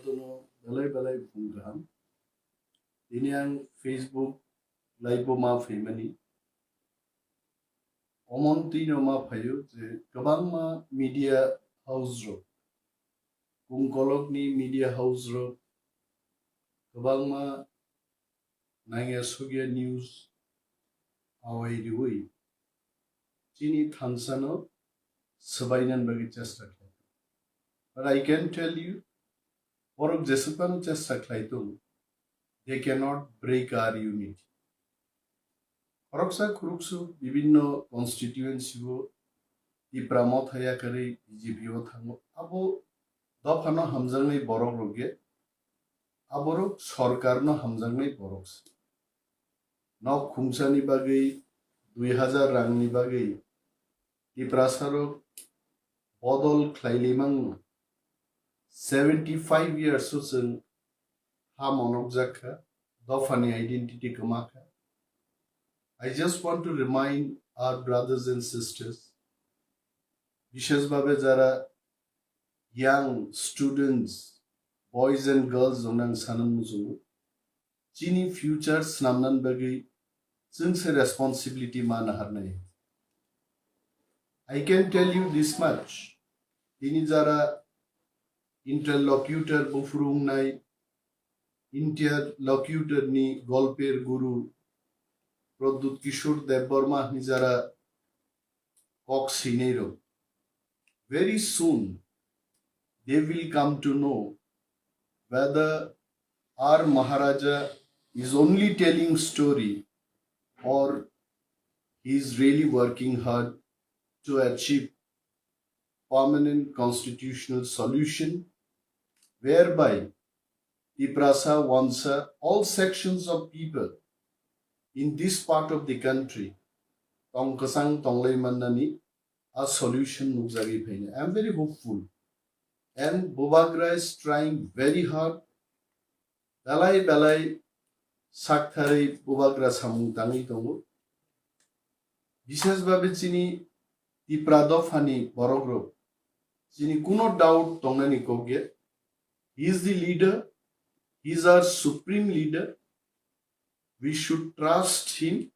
tono belai belai Kaham. Ini yang Facebook live ma Wngmani. Omon tino ma phayo je kabang ma media house ro. Kungkolok ni media house ro. Kabang ma nangya sugya news awai diwi. Chini thansano sabainan bagi chesta khlai. But I can tell you, borok jesepan chesta khlai tung, they cannot break our unity. Oroksa kuruksu bibinno constituency go ipramot haya kare BJP o thango abo dofano hamjangnai borok roge aborok sorkarno hamjangnai borok no khumsani bagai 2000 rangni bagai iprasarok bodol khlailimang 75 years sosen ha monok jakha dofani identity kamaka. I just want to remind our brothers and sisters, Bishes Babe Jara, young students, boys and girls, Zonang Sanan Muzu, Chini future Snamnan Bagi, since a responsibility man harnai. I can tell you this much. Tini Jara interlocutor Bufurung Nai, interlocutor ni Golper Guru. Produt Kishore Deborma Nizara Cox Hinero. Very soon they will come to know whether our Maharaja is only telling story or he is really working hard to achieve permanent constitutional solution whereby Iprasa, Wansa, all sections of people in this part of the country, Tongkasang Tonglai a solution nukzagi phaine. I am very hopeful. And Bubagra is trying very hard. Belai sakthari Bubagra samung tangi tongo. Bishes babe chini Tipradov hani borogro. Chini kuno doubt Tongna ni kogye. He is the leader. He is our supreme leader. We should trust him.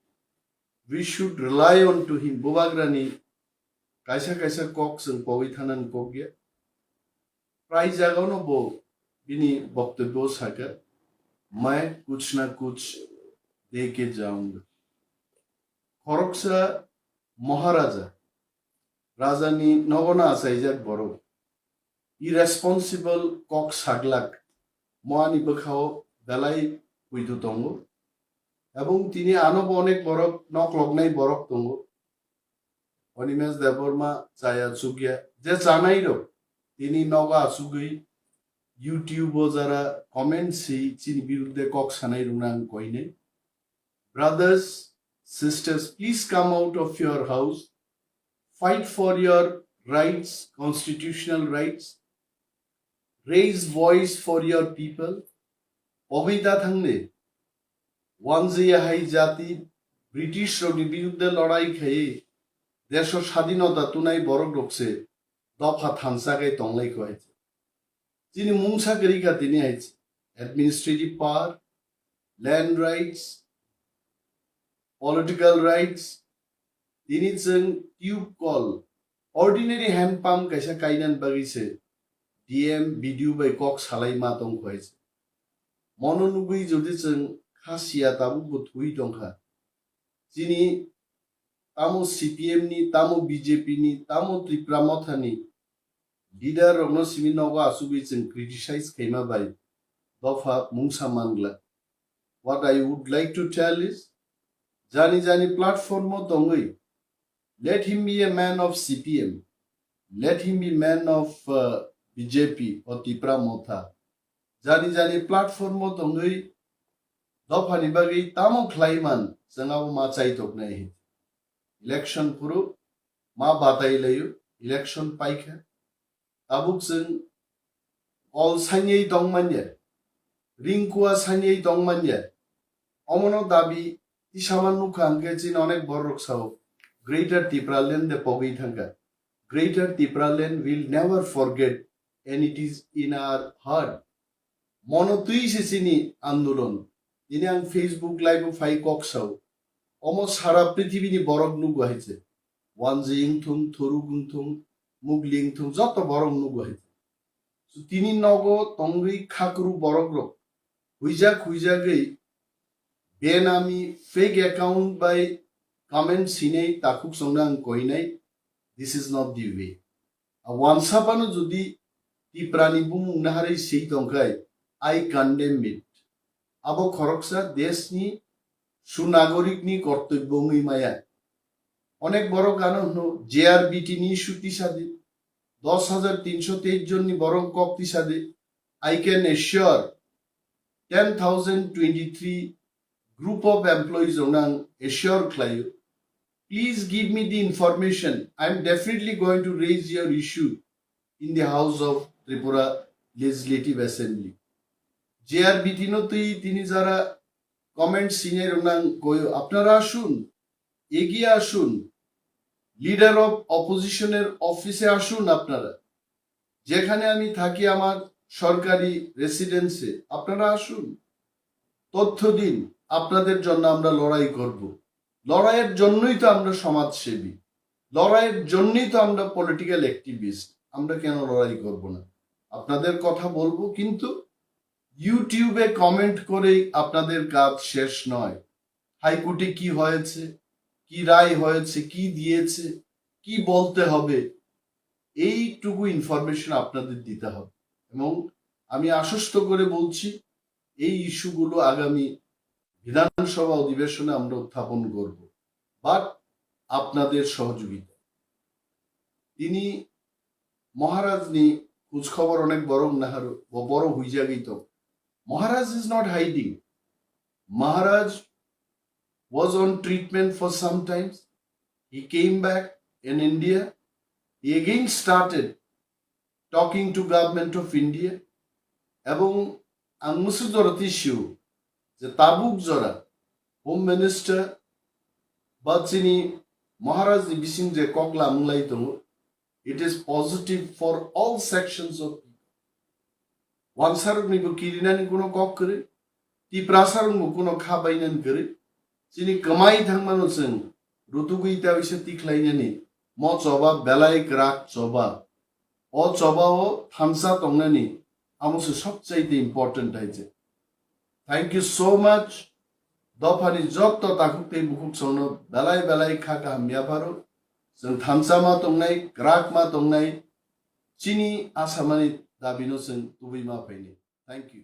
We should rely on to him. Bubagra ni kaisa cox and powithanan kogya. Prai jagano bo bini boktebyo saka. मैं कुछ ना कुछ दे के जाऊंगा. खरकसा महाराजा राजानी नगना आसाइजाक बरो. Irresponsible cock saglak moani bakao dalai huitu tongo. এবং তিনি আনো অনেক বরক নক লগ্নাই বরক তঙ্গ অনিমেশ দেববর্মা চায়া চুকিয়া যে জানাইরো তিনি নগা আসুগই ইউটিউবও যারা কমেন্ট সেই চিনি বিরুদ্ধে cock Sanai রুনাং কইনে. Brothers, sisters, please come out of your house, fight for your rights, constitutional rights, raise voice for your people. অবিদা থাকলে ওয়ানজিয়াহাই জাতি ব্রিটিশ রোগী বিরুদ্ধে লড়াই খেয়ে দেশ স্বাধীনতা তুনাই বড় রকছে দফা থানসাগাই তংলাই কয়েছে. যিনি মুংসাগরিকা তিনি আইছে administrative power, land rights, political rights. তিনি जों টিউব কল অর্ডিনারি হ্যান্ড পাম্প কাইসা কাইনান বাগিছে ডিএম বিডিউ বাই কক সালাই মা দং কয়েছে. মনোনুগুই যদি जों Khasia tamu buthui dongha. Jini tamu CPM ni, tamu BJP ni, tamu Tripramotha ni. Leader Rogno Siminoga Asubits and criticize Kema by Dofa Mungsa Mangla. What I would like to tell is Jani platform mo dongui. Let him be a man of CPM. Let him be man of BJP or Tripramotha. Jani platform mo dongui. Dofani bagi tamo klaiman jangaw ma chai tok nai. Election puro ma batai layo election paikha. Tabuk जों all sanyei dongmanya. Ringkua sanyei dongmanya. Omono dabi isaman nukangke chin onek borok sao. Greater Tipraland de pogi thanga. Greater Tipraland will never forget and it is in our heart মনতুই সেচিনি আন্দোলন ইনি আং Facebook live phi কক্সাও অমো সারা পৃথিবীনি বরফ নুগু হয়েছে ওয়ানজে ইংথুং থরু গুংথুং Mugling Thuong যত বরফ নুগু হয়েছে তিনি নগ তঙ্গই খাকরু বরগ্র হুইজাগৈ বেনামি ফেক অ্যাকাউন্ট বাই কমেন্ট সিনে তাকুক সঙ্গে আং কইনাই this is not the way ওয়ানসাপানো যদি তি প্রাণী বুমুং নাহারে সেই তংখাই আই কন্ডেম ইট আবো খরকসা দেশনি সুনাগরিকনি কর্তব্য মায়া অনেক বড় কারণ হলো জেআরবিটি নি সুতি সাদে 10,323 জন নি বরং কক্তি সাদে I can assure 10,023 group of employees onang assure Kha-Khaio. Please give me the information. I am definitely going to raise your issue in the House of Tripura Legislative Assembly. JRBT no তিনি যারা comment সিনের onang কইও আপনারা আসুন এগিয়ে আসুন leader of অপোজিশনের অফিসে আসুন আপনারা যেখানে আমি থাকি আমার সরকারি রেসিডেন্সে আপনারা আসুন তথ্য দিন আপনাদের জন্য আমরা লড়াই করব লড়াইয়ের জন্যই তো আমরা সমাজসেবী লড়াইয়ের জন্যই তো আমরা পলিটিক্যাল অ্যাক্টিভিস্ট আমরা কেন লড়াই করব না আপনাদের কথা বলবো কিন্তু ইউটিউবে কমেন্ট করেই আপনাদের কাজ শেষ নয় হাইকোর্টে কি হয়েছে কি রায় হয়েছে কি দিয়েছে কি বলতে হবে এইটুকু ইনফরমেশন আপনাদের দিতে হবে এবং আমি আশ্বস্ত করে বলছি এই ইস্যুগুলো আগামী বিধানসভা অধিবেশনে আমরা উত্থাপন করব বাট আপনাদের সহযোগিতা তিনি মহারাজ নি খোঁজখবর অনেক বড় হইজাগিত Maharaj is not hiding Maharaj was on treatment for some times. He came back in India. He again started talking to government of India. এবং আংমুসু জরতি শিউ যে তাবুক জরা হোম মিনিস্টার বা চিনি মহারাজ বিসিং যে ককলা Amlai দङ it is positive for all sections of people. ওয়ানসারক নিবো কিরিনানি কোনো cock করে তি প্রাসারং কোনো খাবাইনান করে চিনি কমাই থাকমানো जों रुतुगैता बिसे तिख्लाइनानि म चबा बेलाय ग्राक चबा अ चबाओ थामसा तंगनानि आमुसु सबचाइते इम्पोर्टेन्ट आइजे थैंक यू सो मच दफानि जत्त ताकुते बुकुक संनो बेलाय खाका मियाफारो जों थामसामा तंनाय ग्राकमा तंनाय चिनि आसामानि दाबिनो जों तुबैमा फैनि थैंक यू